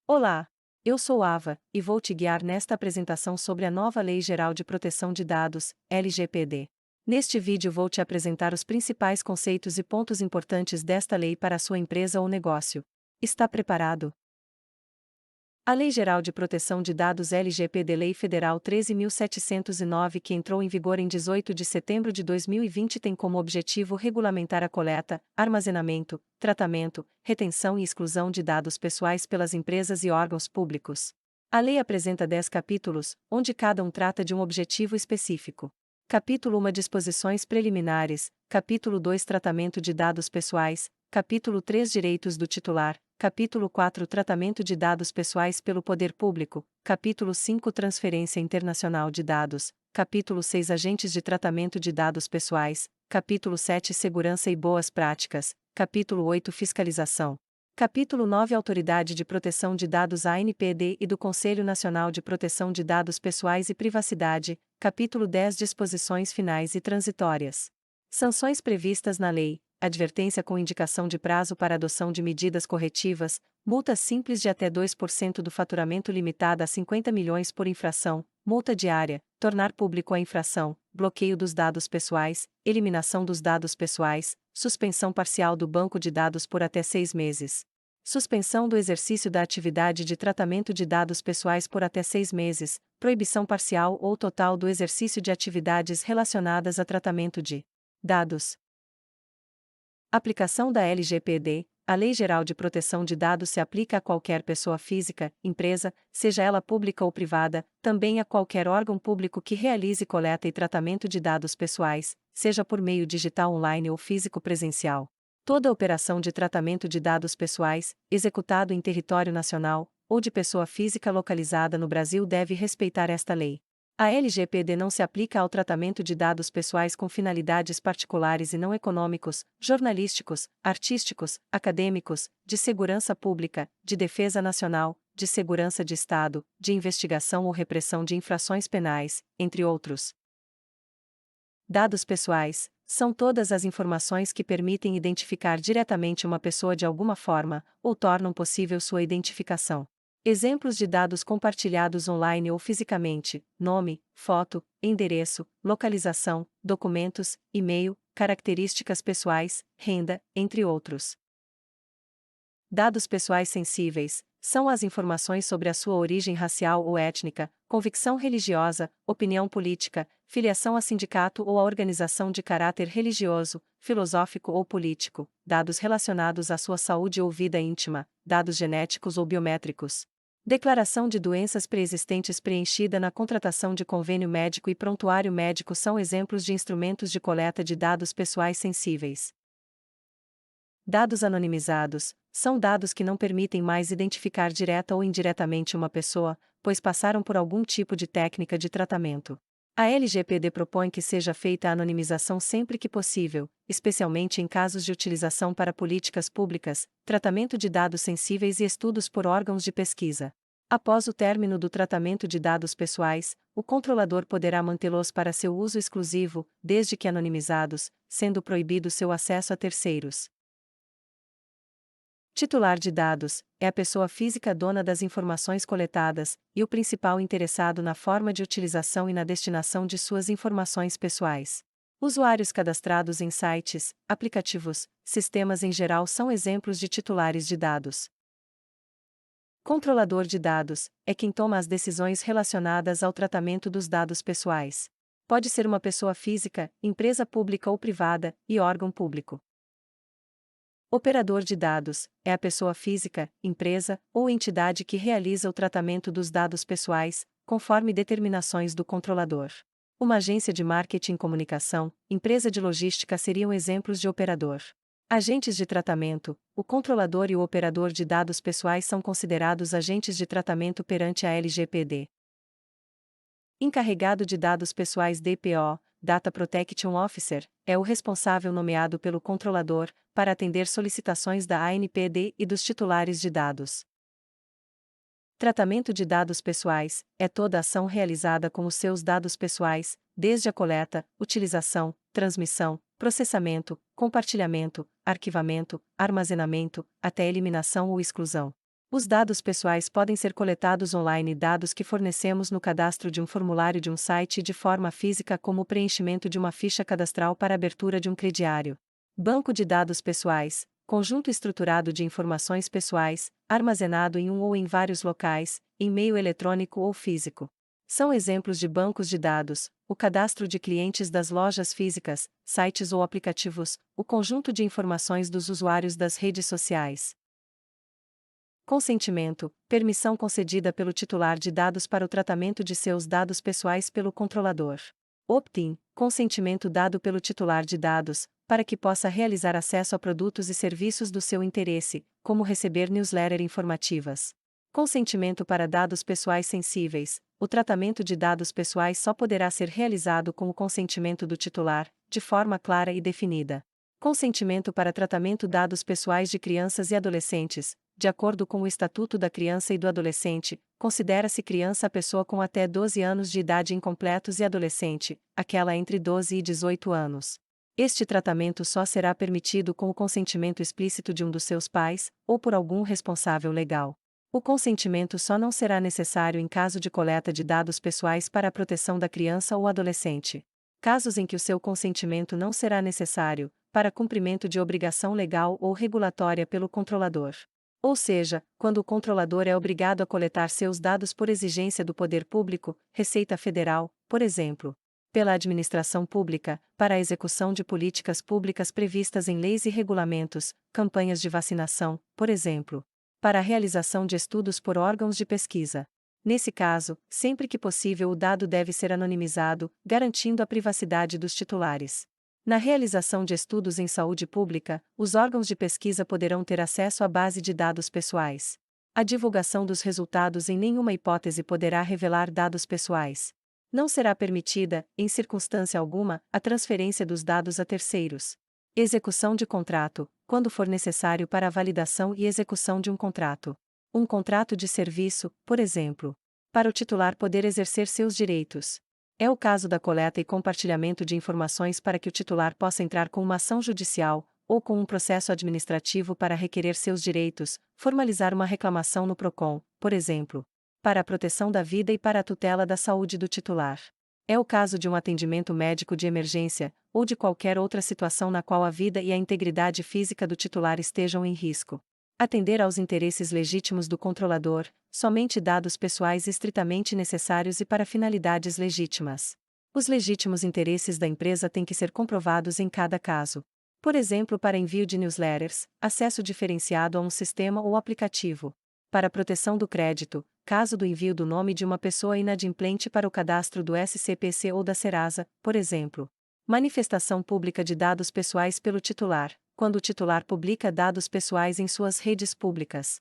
Olá! Eu sou Ava, e vou te guiar nesta apresentação sobre a nova Lei Geral de Proteção de Dados, LGPD. Neste vídeo vou te apresentar os principais conceitos e pontos importantes desta lei para a sua empresa ou negócio. Está preparado? A Lei Geral de Proteção de Dados LGPD Lei Federal 13.709, que entrou em vigor em 18 de setembro de 2020, tem como objetivo regulamentar a coleta, armazenamento, tratamento, retenção e exclusão de dados pessoais pelas empresas e órgãos públicos. A lei apresenta 10 capítulos, onde cada um trata de um objetivo específico. Capítulo 1 Disposições preliminares, Capítulo 2 Tratamento de dados pessoais, Capítulo 3 Direitos do titular, Capítulo 4 Tratamento de dados pessoais pelo poder público, Capítulo 5 Transferência internacional de dados, Capítulo 6 Agentes de tratamento de dados pessoais, Capítulo 7 Segurança e boas práticas, Capítulo 8 Fiscalização. Capítulo 9 Autoridade de Proteção de Dados ANPD e do Conselho Nacional de Proteção de Dados Pessoais e Privacidade, Capítulo 10 Disposições finais e transitórias. Sanções previstas na lei: advertência com indicação de prazo para adoção de medidas corretivas, multa simples de até 2% do faturamento limitada a 50 milhões por infração, multa diária, tornar público a infração, bloqueio dos dados pessoais, eliminação dos dados pessoais, suspensão parcial do banco de dados por até 6 meses. Suspensão do exercício da atividade de tratamento de dados pessoais por até 6 meses, proibição parcial ou total do exercício de atividades relacionadas a tratamento de dados. Aplicação da LGPD. A Lei Geral de Proteção de Dados se aplica a qualquer pessoa física, empresa, seja ela pública ou privada, também a qualquer órgão público que realize coleta e tratamento de dados pessoais, seja por meio digital online ou físico presencial. Toda operação de tratamento de dados pessoais, executado em território nacional, ou de pessoa física localizada no Brasil deve respeitar esta lei. A LGPD não se aplica ao tratamento de dados pessoais com finalidades particulares e não econômicos, jornalísticos, artísticos, acadêmicos, de segurança pública, de defesa nacional, de segurança de Estado, de investigação ou repressão de infrações penais, entre outros. Dados pessoais são todas as informações que permitem identificar diretamente uma pessoa de alguma forma, ou tornam possível sua identificação. Exemplos de dados compartilhados online ou fisicamente: nome, foto, endereço, localização, documentos, e-mail, características pessoais, renda, entre outros. Dados pessoais sensíveis são as informações sobre a sua origem racial ou étnica, convicção religiosa, opinião política, filiação a sindicato ou a organização de caráter religioso, filosófico ou político, dados relacionados à sua saúde ou vida íntima, dados genéticos ou biométricos. Declaração de doenças pré-existentes preenchida na contratação de convênio médico e prontuário médico são exemplos de instrumentos de coleta de dados pessoais sensíveis. Dados anonimizados são dados que não permitem mais identificar direta ou indiretamente uma pessoa, pois passaram por algum tipo de técnica de tratamento. A LGPD propõe que seja feita a anonimização sempre que possível, especialmente em casos de utilização para políticas públicas, tratamento de dados sensíveis e estudos por órgãos de pesquisa. Após o término do tratamento de dados pessoais, o controlador poderá mantê-los para seu uso exclusivo, desde que anonimizados, sendo proibido seu acesso a terceiros. Titular de dados é a pessoa física dona das informações coletadas e o principal interessado na forma de utilização e na destinação de suas informações pessoais. Usuários cadastrados em sites, aplicativos, sistemas em geral são exemplos de titulares de dados. Controlador de dados é quem toma as decisões relacionadas ao tratamento dos dados pessoais. Pode ser uma pessoa física, empresa pública ou privada, e órgão público. Operador de dados é a pessoa física, empresa ou entidade que realiza o tratamento dos dados pessoais, conforme determinações do controlador. Uma agência de marketing e comunicação, empresa de logística seriam exemplos de operador. Agentes de tratamento: o controlador e o operador de dados pessoais são considerados agentes de tratamento perante a LGPD. Encarregado de dados pessoais DPO, Data Protection Officer, é o responsável nomeado pelo controlador para atender solicitações da ANPD e dos titulares de dados. Tratamento de dados pessoais é toda ação realizada com os seus dados pessoais, desde a coleta, utilização, transmissão, processamento, compartilhamento, arquivamento, armazenamento, até eliminação ou exclusão. Os dados pessoais podem ser coletados online, dados que fornecemos no cadastro de um formulário de um site de forma física, como o preenchimento de uma ficha cadastral para abertura de um crediário. Banco de dados pessoais, conjunto estruturado de informações pessoais, armazenado em um ou em vários locais, em meio eletrônico ou físico. São exemplos de bancos de dados: o cadastro de clientes das lojas físicas, sites ou aplicativos, o conjunto de informações dos usuários das redes sociais. Consentimento, permissão concedida pelo titular de dados para o tratamento de seus dados pessoais pelo controlador. Opt-in, consentimento dado pelo titular de dados, para que possa realizar acesso a produtos e serviços do seu interesse, como receber newsletters informativas. Consentimento para dados pessoais sensíveis. O tratamento de dados pessoais só poderá ser realizado com o consentimento do titular, de forma clara e definida. Consentimento para tratamento de dados pessoais de crianças e adolescentes. De acordo com o Estatuto da Criança e do Adolescente, considera-se criança a pessoa com até 12 anos de idade incompletos e adolescente, aquela entre 12 e 18 anos. Este tratamento só será permitido com o consentimento explícito de um dos seus pais, ou por algum responsável legal. O consentimento só não será necessário em caso de coleta de dados pessoais para a proteção da criança ou adolescente. Casos em que o seu consentimento não será necessário, para cumprimento de obrigação legal ou regulatória pelo controlador. Ou seja, quando o controlador é obrigado a coletar seus dados por exigência do poder público, Receita Federal, por exemplo, pela administração pública, para a execução de políticas públicas previstas em leis e regulamentos, campanhas de vacinação, por exemplo, para a realização de estudos por órgãos de pesquisa. Nesse caso, sempre que possível, o dado deve ser anonimizado, garantindo a privacidade dos titulares. Na realização de estudos em saúde pública, os órgãos de pesquisa poderão ter acesso à base de dados pessoais. A divulgação dos resultados em nenhuma hipótese poderá revelar dados pessoais. Não será permitida, em circunstância alguma, a transferência dos dados a terceiros. Execução de contrato, quando for necessário para a validação e execução de um contrato. Um contrato de serviço, por exemplo. Para o titular poder exercer seus direitos. É o caso da coleta e compartilhamento de informações para que o titular possa entrar com uma ação judicial, ou com um processo administrativo para requerer seus direitos, formalizar uma reclamação no PROCON, por exemplo, para a proteção da vida e para a tutela da saúde do titular. É o caso de um atendimento médico de emergência, ou de qualquer outra situação na qual a vida e a integridade física do titular estejam em risco. Atender aos interesses legítimos do controlador, somente dados pessoais estritamente necessários e para finalidades legítimas. Os legítimos interesses da empresa têm que ser comprovados em cada caso. Por exemplo, para envio de newsletters, acesso diferenciado a um sistema ou aplicativo. Para proteção do crédito, caso do envio do nome de uma pessoa inadimplente para o cadastro do SCPC ou da Serasa, por exemplo. Manifestação pública de dados pessoais pelo titular, quando o titular publica dados pessoais em suas redes públicas.